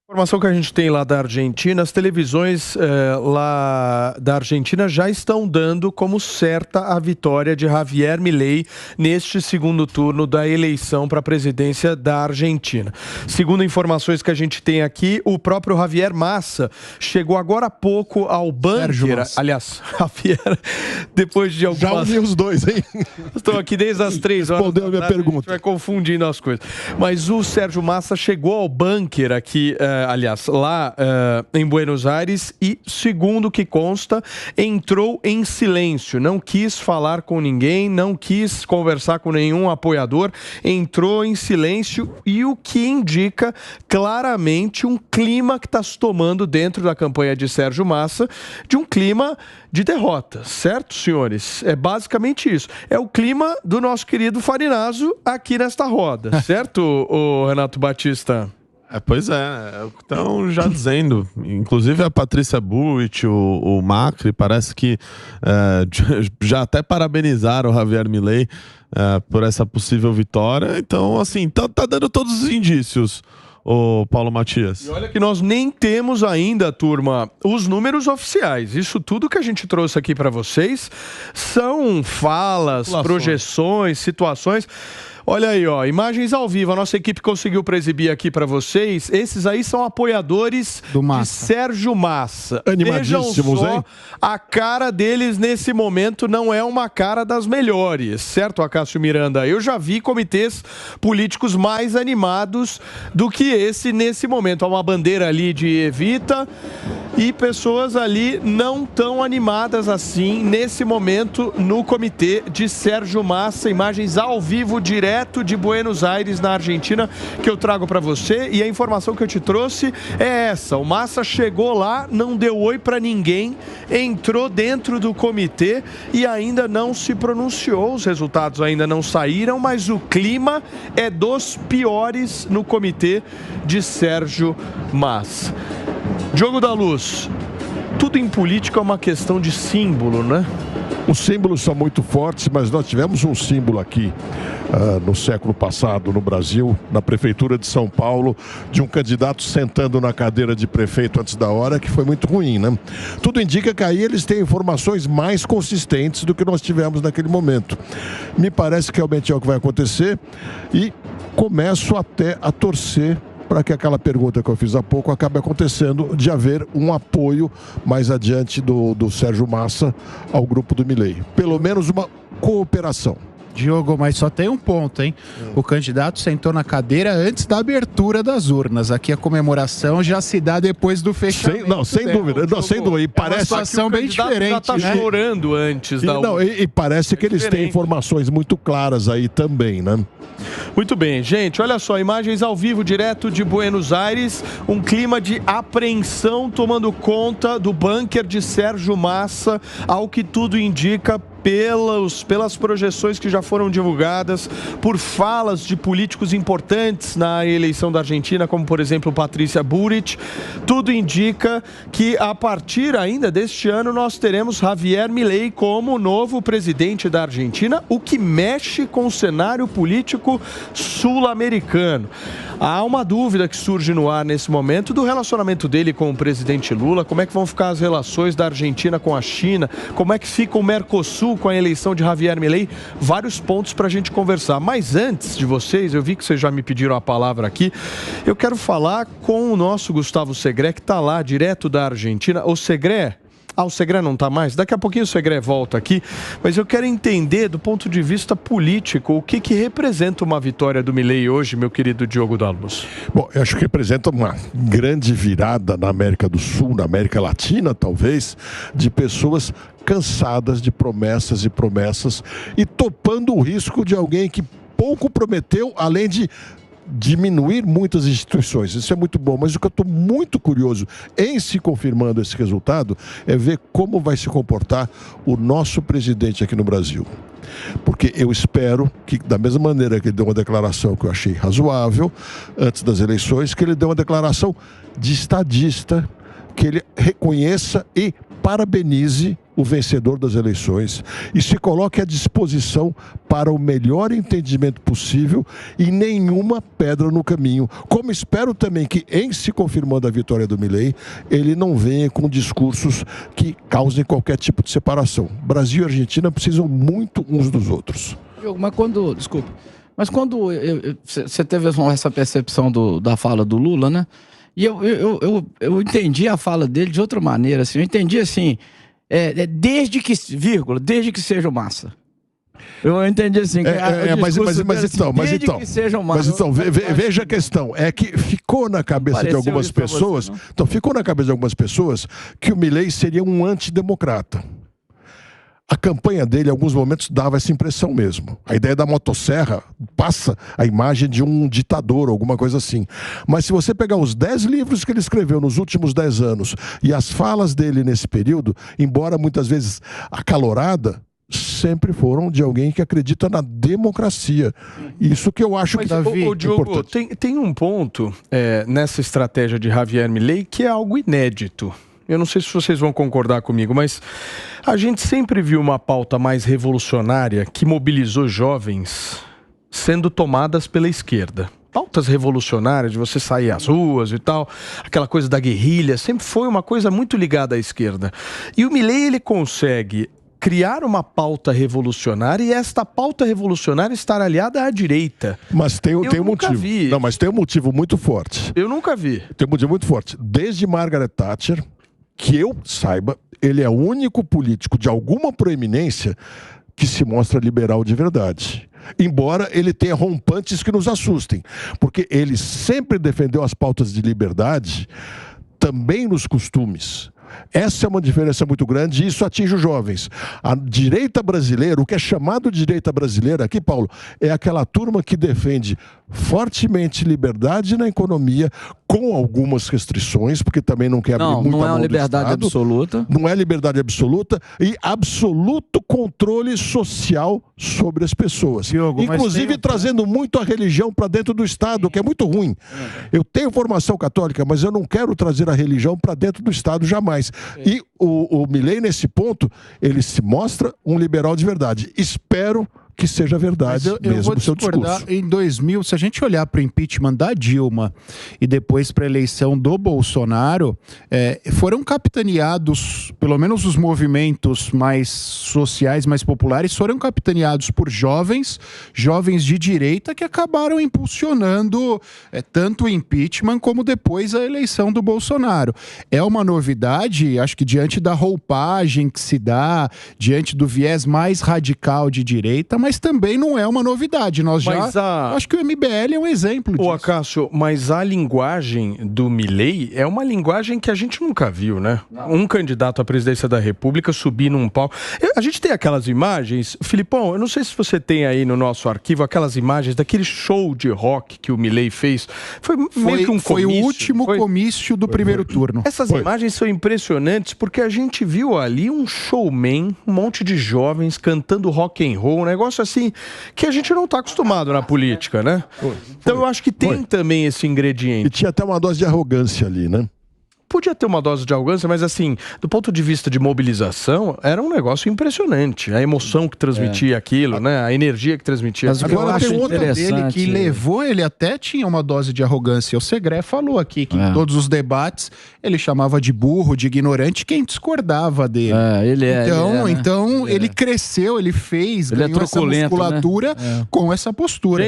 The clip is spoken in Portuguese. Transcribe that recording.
Informação que a gente tem lá da Argentina, as televisões lá da Argentina já estão dando como certa a vitória de Javier Milei neste segundo turno da eleição para a presidência da Argentina. Segundo informações que a gente tem aqui, o próprio Javier Massa chegou agora há pouco ao bunker. Aliás, Javier, depois de algumas... Já ouvi os dois, hein? Estou aqui desde as 3 horas. Respondeu a minha pergunta. A gente vai confundindo as coisas. Mas o Sérgio Massa chegou ao bunker aqui, lá em Buenos Aires e, segundo o que consta, entrou em silêncio, não quis falar com ninguém, não quis conversar com nenhum apoiador, entrou em silêncio e o que indica claramente um clima que está se tomando dentro da campanha de Sérgio Massa, de um clima de derrota, certo, senhores? É basicamente isso. É o clima do nosso querido Farinazo aqui nesta roda, certo, o Renato Batista? Pois é o que estão já dizendo. Inclusive a Patrícia Bullrich, o Macri, parece que já até parabenizaram o Javier Milei por essa possível vitória. Então, assim, tá dando todos os indícios, o Paulo Matias. E olha que nós nem temos ainda, turma, os números oficiais. Isso tudo que a gente trouxe aqui para vocês são falas, projeções, situações. Olha aí, ó, imagens ao vivo. A nossa equipe conseguiu exibir aqui para vocês. Esses aí são apoiadores de Sérgio Massa. Animadíssimos, hein? A cara deles nesse momento não é uma cara das melhores, certo, Acácio Miranda? Eu já vi comitês políticos mais animados do que esse nesse momento. Há uma bandeira ali de Evita e pessoas ali não tão animadas assim nesse momento no comitê de Sérgio Massa. Imagens ao vivo, direto de Buenos Aires, na Argentina, que eu trago para você. E a informação que eu te trouxe é essa: o Massa chegou lá, não deu oi para ninguém, entrou dentro do comitê e ainda não se pronunciou. Os resultados ainda não saíram, mas o clima é dos piores no comitê de Sérgio Massa. Diogo da Luz, tudo em política é uma questão de símbolo, né? Os símbolos são muito fortes, mas nós tivemos um símbolo aqui no século passado no Brasil, na Prefeitura de São Paulo, de um candidato sentando na cadeira de prefeito antes da hora, que foi muito ruim, né? Tudo indica que aí eles têm informações mais consistentes do que nós tivemos naquele momento. Me parece que realmente é o que vai acontecer e começo até a torcer para que aquela pergunta que eu fiz há pouco acabe acontecendo, de haver um apoio mais adiante do Sérgio Massa ao grupo do Milei. Pelo menos uma cooperação. Diogo, mas só tem um ponto, hein? O candidato sentou na cadeira antes da abertura das urnas. Aqui a comemoração já se dá depois do fechamento. Sem dúvida. E parece uma situação bem diferente, já tá chorando antes da urna. E parece que eles têm informações muito claras aí também, né? Muito bem, gente, olha só, imagens ao vivo direto de Buenos Aires, um clima de apreensão tomando conta do bunker de Sérgio Massa, ao que tudo indica, pelas projeções que já foram divulgadas, por falas de políticos importantes na eleição da Argentina, como por exemplo Patrícia Bullrich. Tudo indica que a partir ainda deste ano nós teremos Javier Milei como novo presidente da Argentina, o que mexe com o cenário político sul-americano. Há uma dúvida que surge no ar nesse momento do relacionamento dele com o presidente Lula, como é que vão ficar as relações da Argentina com a China, como é que fica o Mercosul com a eleição de Javier Milei, vários pontos para a gente conversar. Mas antes de vocês, eu vi que vocês já me pediram a palavra aqui, eu quero falar com o nosso Gustavo Segré, que está lá, direto da Argentina. O Segré... o Segré não está mais? Daqui a pouquinho o Segré volta aqui, mas eu quero entender do ponto de vista político o que representa uma vitória do Milei hoje, meu querido Diogo da Luz. Bom, eu acho que representa uma grande virada na América do Sul, na América Latina talvez, de pessoas cansadas de promessas e promessas e topando o risco de alguém que pouco prometeu, além de diminuir muitas instituições. Isso é muito bom, mas o que eu estou muito curioso em se confirmando esse resultado é ver como vai se comportar o nosso presidente aqui no Brasil. Porque eu espero que, da mesma maneira que ele deu uma declaração que eu achei razoável antes das eleições, que ele dê uma declaração de estadista, que ele reconheça e parabenize o vencedor das eleições e se coloque à disposição para o melhor entendimento possível e nenhuma pedra no caminho. Como espero também que, em se confirmando a vitória do Milei, ele não venha com discursos que causem qualquer tipo de separação. Brasil e Argentina precisam muito uns dos outros. Mas quando você teve essa percepção da fala do Lula, né? E eu entendi a fala dele de outra maneira, assim. Eu entendi assim, desde que seja massa. Eu entendi assim. Mas então, veja a questão. É que ficou na cabeça de algumas pessoas. Então, ficou na cabeça de algumas pessoas que o Milei seria um antidemocrata. A campanha dele, em alguns momentos, dava essa impressão mesmo. A ideia da motosserra passa a imagem de um ditador, alguma coisa assim. Mas se você pegar os 10 livros que ele escreveu nos últimos 10 anos e as falas dele nesse período, embora muitas vezes acalorada, sempre foram de alguém que acredita na democracia. Isso que eu acho que Davi, Diogo, tem um ponto nessa estratégia de Javier Milei que é algo inédito. Eu não sei se vocês vão concordar comigo, mas a gente sempre viu uma pauta mais revolucionária que mobilizou jovens sendo tomadas pela esquerda. Pautas revolucionárias, de você sair às ruas e tal, aquela coisa da guerrilha, sempre foi uma coisa muito ligada à esquerda. E o Milei, ele consegue criar uma pauta revolucionária e esta pauta revolucionária estar aliada à direita. Mas tem um motivo. Vi. Não, mas tem um motivo muito forte. Eu nunca vi. Tem um motivo muito forte. Desde Margaret Thatcher, que eu saiba, ele é o único político de alguma proeminência que se mostra liberal de verdade. Embora ele tenha rompantes que nos assustem. Porque ele sempre defendeu as pautas de liberdade, também nos costumes. Essa é uma diferença muito grande e isso atinge os jovens. A direita brasileira, o que é chamado de direita brasileira aqui, Paulo, é aquela turma que defende fortemente liberdade na economia, com algumas restrições, porque também não quer abrir muita mão do Estado. Não é uma liberdade absoluta. Não é liberdade absoluta e absoluto controle social sobre as pessoas. Diogo, inclusive trazendo muito a religião para dentro do Estado, que é muito ruim. Eu tenho formação católica, mas eu não quero trazer a religião para dentro do Estado jamais. E o Milei, nesse ponto, ele se mostra um liberal de verdade. Espero que seja verdade mesmo o seu discurso. Em 2000, se a gente olhar para o impeachment da Dilma e depois para a eleição do Bolsonaro, foram capitaneados, pelo menos os movimentos mais sociais, mais populares, foram capitaneados por jovens de direita que acabaram impulsionando tanto o impeachment como depois a eleição do Bolsonaro. É uma novidade, acho que diante da roupagem que se dá, diante do viés mais radical de direita, mas também não é uma novidade. Acho que o MBL é um exemplo disso. Acácio, mas a linguagem do Milei é uma linguagem que a gente nunca viu, né? Não. Um candidato à presidência da República subir num palco. A gente tem aquelas imagens, Filipão, eu não sei se você tem aí no nosso arquivo aquelas imagens daquele show de rock que o Milei fez. Foi meio que um comício. Foi o último comício do primeiro turno. Essas imagens são impressionantes porque a gente viu ali um showman, um monte de jovens cantando rock and roll, um negócio assim que a gente não está acostumado na política, né? Então eu acho que tem também esse ingrediente. E tinha até uma dose de arrogância ali, né? Podia ter uma dose de arrogância, mas assim, do ponto de vista de mobilização, era um negócio impressionante. A emoção que transmitia aquilo, né? A energia que transmitia. Mas agora tem outra dele que levou, ele até tinha uma dose de arrogância. O Segré falou aqui que em todos os debates ele chamava de burro, de ignorante, quem discordava dele. Então ele cresceu, ele fez, ganhou essa musculatura com essa postura.